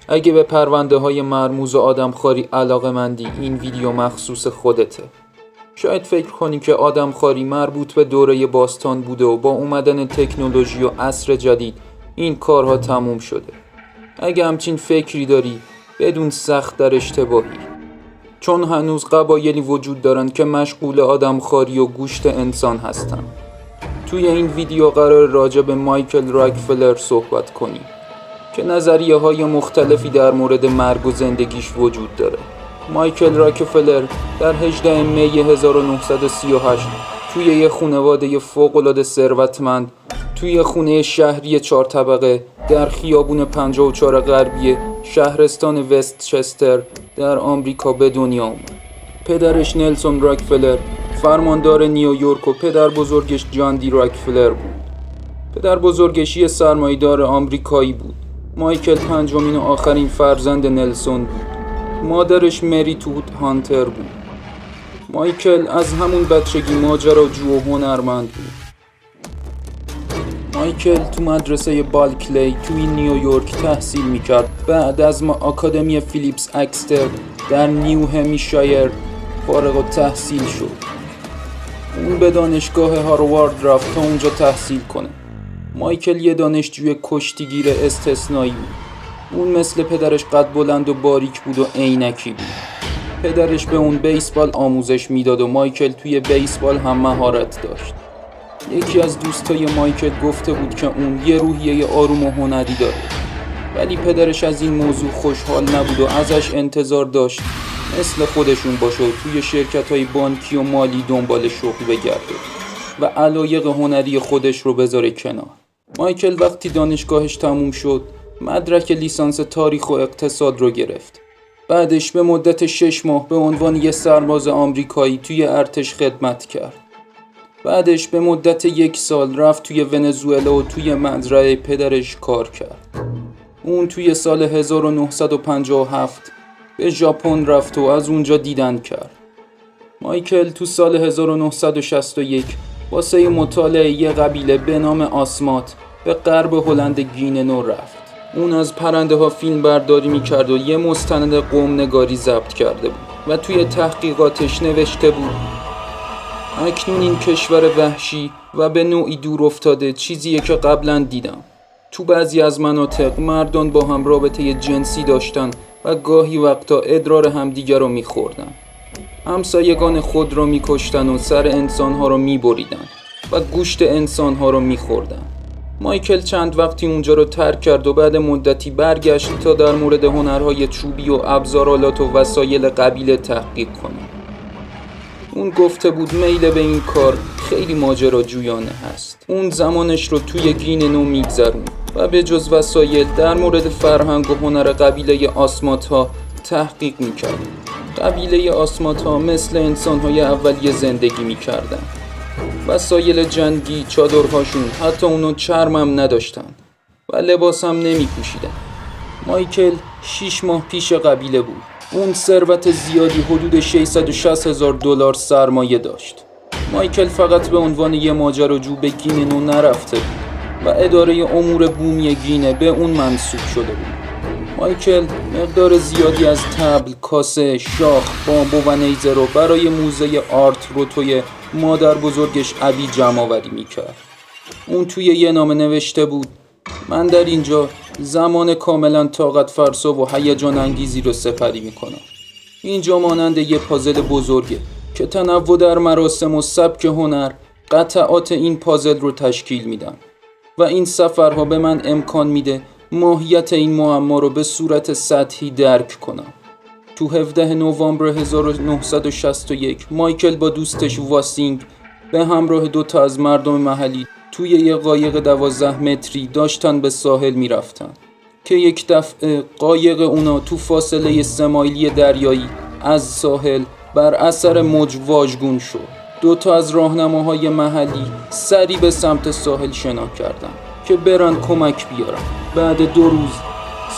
اگه به پرونده های مرموز و آدمخواری علاقه‌مندی، این ویدیو مخصوص خودته. شاید فکر کنی که آدمخواری مربوط به دوره باستان بوده و با اومدن تکنولوژی و عصر جدید این کارها تموم شده. اگه همچین فکری داری، بدون سخت در اشتباهی. چون هنوز قبایلی وجود دارن که مشغول آدمخواری و گوشت انسان هستن. توی این ویدیو قرار راجع به مایکل راکفلر صحبت کنیم که نظریه های مختلفی در مورد مرگ و زندگیش وجود داره. مایکل راکفلر در 18 می 1938 توی یه خانواده فوق‌العاده ثروتمند توی خونه شهری 4 طبقه در خیابون 54 غربی شهرستان وستچستر در آمریکا به دنیا اومد. پدرش نلسون راکفلر فرماندار نیویورک و پدر بزرگش جان دی راکفلر بود. پدر بزرگش یه سرمایه‌دار آمریکایی بود. مایکل پنجمین و آخرین فرزند نلسون بود. مادرش مری توت هانتر بود. مایکل از همون بچگی ماجراجو و هنرمند بود. مایکل تو مدرسه بالکلی توی نیویورک تحصیل میکرد. بعد از آکادمی فیلیپس اکستر در نیو همیشایر فارغ التحصیل شد. اون به دانشگاه هاروارد رفت تا اونجا تحصیل کنه. مایکل یه دانشجوی کشتیگیر استثنایی بود. اون مثل پدرش قد بلند و باریک بود و عینکی بود. پدرش به اون بیسبال آموزش میداد و مایکل توی بیسبال هم مهارت داشت. یکی از دوستای مایکل گفته بود که اون یه روحیه آروم و هنری داره. ولی پدرش از این موضوع خوشحال نبود و ازش انتظار داشت مثل خودشون باشه و توی شرکت‌های بانکی و مالی دنبال شغل بگرده و علایق هنری خودش رو بذاره کنار. مایکل وقتی دانشگاهش تموم شد مدرک لیسانس تاریخ و اقتصاد رو گرفت. بعدش به مدت 6 ماه به عنوان یه سرباز آمریکایی توی ارتش خدمت کرد. بعدش به مدت 1 سال رفت توی ونزوئلا و توی مزرعه پدرش کار کرد. اون توی سال 1957 به ژاپن رفت و از اونجا دیدن کرد. مایکل تو سال 1961 واسه مطالعه یه قبیله به نام آسمات به غرب هلند گینه رفت. اون از پرنده ها فیلم برداری میکرد و یه مستند قوم نگاری ضبط کرده بود و توی تحقیقاتش نوشته بود اکنون این کشور وحشی و به نوعی دور افتاده چیزیه که قبلا دیدم. تو بعضی از مناطق مردان با هم رابطه جنسی داشتن و گاهی وقتا ادرار همدیگر رو میخوردن. همسایگان خود رو میکشتن و سر انسانها رو میبریدن و گوشت انسانها رو میخوردن. مایکل چند وقتی اونجا رو ترک کرد و بعد مدتی برگشت تا در مورد هنرهای چوبی و ابزارالات و وسایل قبیله تحقیق کنه. اون گفته بود میل به این کار خیلی ماجراجویانه هست. اون زمانش رو توی گینه نو میگذرون و به جز وسایل در مورد فرهنگ و هنر قبیله آسمات ها تحقیق میکرد. قبیله آسمات ها مثل انسان های اولیه زندگی میکردن. وسایل جنگی، چادرهاشون، حتی اونو چرمم نداشتن و لباس هم نمی پوشیدن. مایکل 6 ماه پیش قبیله بود. اون ثروت زیادی حدود 660,000 دلار سرمایه داشت. مایکل فقط به عنوان یه ماجراجو به گینه نو نرفته بود و اداره امور بومی گینه به اون منصوب شده بود. مایکل مقدار زیادی از طبل، کاسه، شاخ، بامبو و نیزه رو برای موزه آرت رو توی مادر بزرگش ابی جمع آوری میکرد. اون توی یه نامه نوشته بود من در اینجا زمان کاملا طاقت فرسا و هیجان انگیزی رو سپری میکنم. اینجا مانند یه پازل بزرگه که تنوع در مراسم و سبک هنر قطعات این پازل رو تشکیل میدن و این سفرها به من امکان میده ماهیت این معما رو به صورت سطحی درک کنم. تو 17 نوامبر 1961 مایکل با دوستش واسینگ به همراه 2 از مردم محلی توی یه قایق 12 متری داشتن به ساحل میرفتن که یک دفعه قایق اونا تو فاصله 3 مایلی دریایی از ساحل بر اثر موج واژگون شد. 2 از راهنماهای محلی سری به سمت ساحل شنا کردن که برن کمک بیارن. بعد 2 روز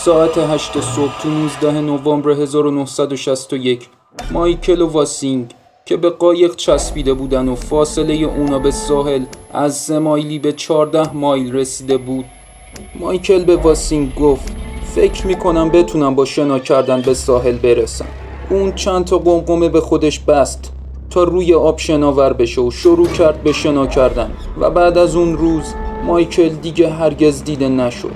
ساعت 8 صبح تو 19 نوامبر 1961 مایکل و واسینگ که به قایق چسبیده بودن و فاصله اونا به ساحل از 3 مایلی به 14 مایل رسیده بود. مایکل به واسینگ گفت فکر میکنم بتونم با شنا کردن به ساحل برسم. اون چند تا قمقمه به خودش بست تا روی آب شناور بشه و شروع کرد به شنا کردن و بعد از اون روز مایکل دیگه هرگز دیده نشد.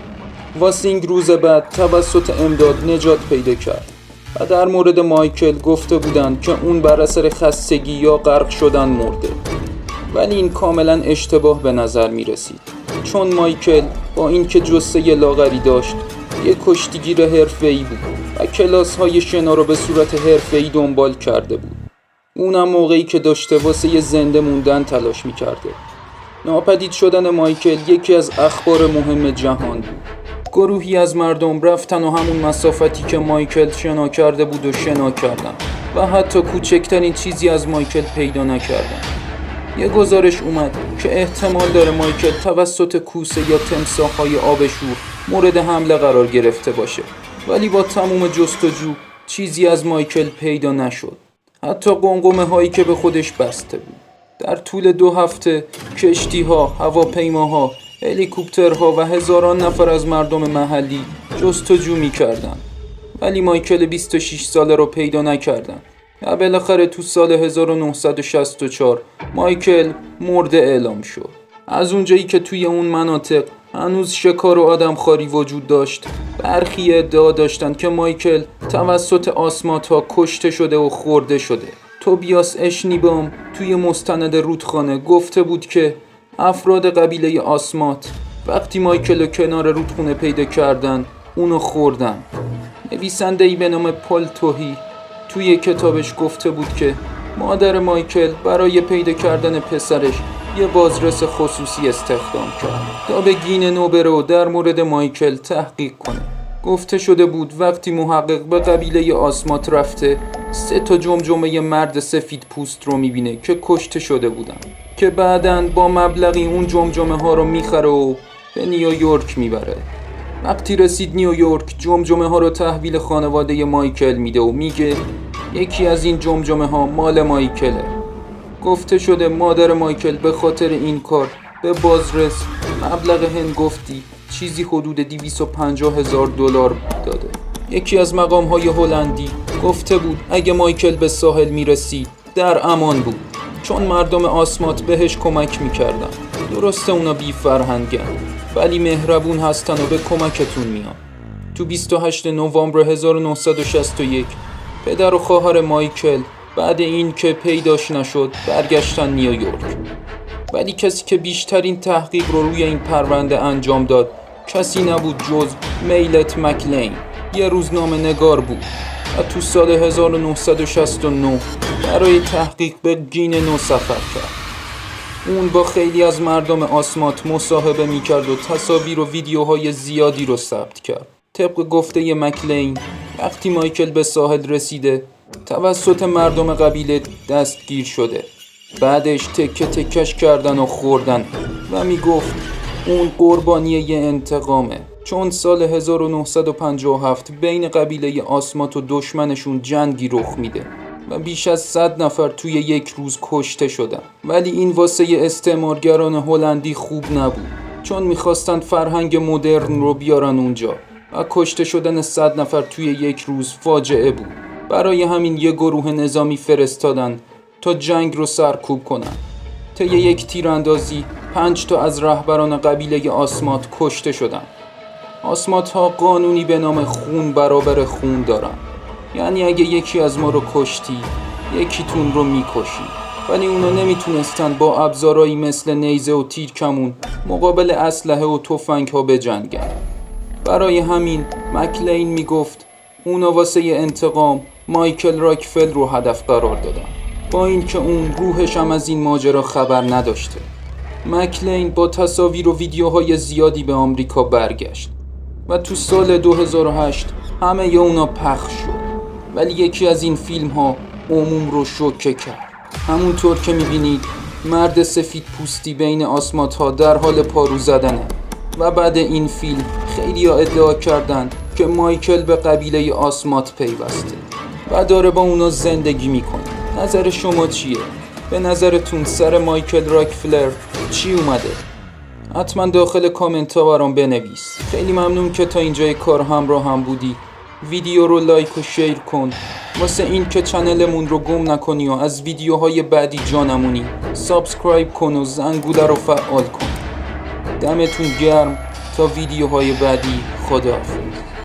واسینگ روز بعد توسط امداد نجات پیدا کرد و در مورد مایکل گفته بودن که اون بر اثر خستگی یا غرق شدن مرده، ولی این کاملا اشتباه به نظر می رسید، چون مایکل با اینکه جثه لاغری داشت یک کشتیگیر حرفه‌ای بود و کلاس‌های شنا رو به صورت حرفه‌ای دنبال کرده بود. اونم موقعی که داشته واسه زنده موندن تلاش می کرده. ناپدید شدن مایکل یکی از اخبار مهم جهان بود. گروهی از مردم رفتن و همون مسافتی که مایکل شنا کرده بود و شنا کردن و حتی کوچکترین چیزی از مایکل پیدا نکردن. یه گزارش اومد که احتمال داره مایکل توسط کوسه یا تمساح‌های آب شور مورد حمله قرار گرفته باشه، ولی با تموم جستجو چیزی از مایکل پیدا نشد، حتی قمقمه هایی که به خودش بسته بود. در طول 2 هفته کشتی‌ها، هواپیماها، هلیکوپترها و هزاران نفر از مردم محلی جستجو می‌کردند، ولی مایکل 26 ساله رو پیدا نکردن و بالاخره تو سال 1964 مایکل مرده اعلام شد. از اونجایی که توی اون مناطق هنوز شکار و آدمخواری وجود داشت، برخی ادعا داشتن که مایکل توسط آسمات‌ها کشته شده و خورده شده. توبیاس اشنیبام توی مستند رودخانه گفته بود که افراد قبیله آسمات وقتی مایکل رو کنار رودخونه پیدا کردن اونو خوردن. نویسنده‌ای به نام پل توهی توی کتابش گفته بود که مادر مایکل برای پیدا کردن پسرش یه بازرس خصوصی استخدام کرد تا به گین نو بره و در مورد مایکل تحقیق کنه. گفته شده بود وقتی محقق به قبیله آسمات رفته 3 تا جمجمه مرد سفید پوست رو میبینه که کشته شده بودن، که بعداً با مبلغی اون جمجمه ها رو میخره و به نیویورک میبره. وقتی رسید نیویورک جمجمه ها رو تحویل خانواده مایکل میده و میگه یکی از این جمجمه ها مال مایکله. گفته شده مادر مایکل به خاطر این کار به بازرس مبلغ هنگفتی چیزی حدود $250,000 داده. یکی از مقام‌های هلندی گفته بود اگه مایکل به ساحل میرسید در امان بود، چون مردم آسمات بهش کمک میکردن. درسته اونا بی فرهنگن، ولی مهربون هستن و به کمکتون میان. تو 28 نوامبر 1961 پدر و خواهر مایکل بعد این که پیداش نشد برگشتن نیویورک، ولی کسی که بیشترین تحقیق رو روی این پرونده انجام داد کسی نبود جز میلت مکلین. یه روزنامه نگار بود و تو سال 1969 برای تحقیق به گین نو سفر کرد. اون با خیلی از مردم آسمات مصاحبه میکرد و تصاویر و ویدیوهای زیادی رو ثبت کرد. طبق گفته مکلین وقتی مایکل به ساحل رسیده توسط مردم قبیله دستگیر شده، بعدش تکه تکش کردن و خوردن و میگفت اون قربانی یه انتقامه، چون سال 1957 بین قبیله آسمات و دشمنشون جنگی رخ میده و بیش از 100 نفر توی یک روز کشته شدن. ولی این واسه استعمارگران هلندی خوب نبود، چون میخواستن فرهنگ مدرن رو بیارن اونجا و کشته شدن 100 نفر توی یک روز فاجعه بود. برای همین یه گروه نظامی فرستادن تا جنگ رو سرکوب کنن. طی یک تیراندازی 5 تا از رهبران قبیله آسمات کشته شدن. آسمات ها قانونی به نام خون برابر خون دارن، یعنی اگه یکی از ما رو کشتی یکیتون رو میکشی، ولی اونا نمیتونستن با ابزارهایی مثل نیزه و تیرکمون مقابل اسلحه و تفنگ ها بجنگن. برای همین مکلین میگفت اونا واسه انتقام مایکل راکفل رو هدف قرار دادن، با این که اون روحش هم از این ماجرا خبر نداشته. مکلین با تصاویر و ویدیوهای زیادی به آمریکا برگشت و تو سال 2008 همه اونا پخش شد، ولی یکی از این فیلم ها عموم رو شوکه کرد. همونطور که میبینید مرد سفید پوستی بین آسمات ها در حال پارو زدنه و بعد این فیلم خیلی ها ادعا کردن که مایکل به قبیله آسمات پیوسته و داره با اونا زندگی میکنه. نظر شما چیه؟ به نظرتون سر مایکل راکفلر چی اومده؟ حتما داخل کامنت ها برام بنویس. خیلی ممنون که تا اینجای کار همراه هم بودی. ویدیو رو لایک و شیر کن واسه این که چنلمون رو گم نکنی و از ویدیوهای بعدی جا نمونی. سابسکرایب کن و زنگوله رو فعال کن. دمتون گرم تا ویدیوهای بعدی. خداحافظ.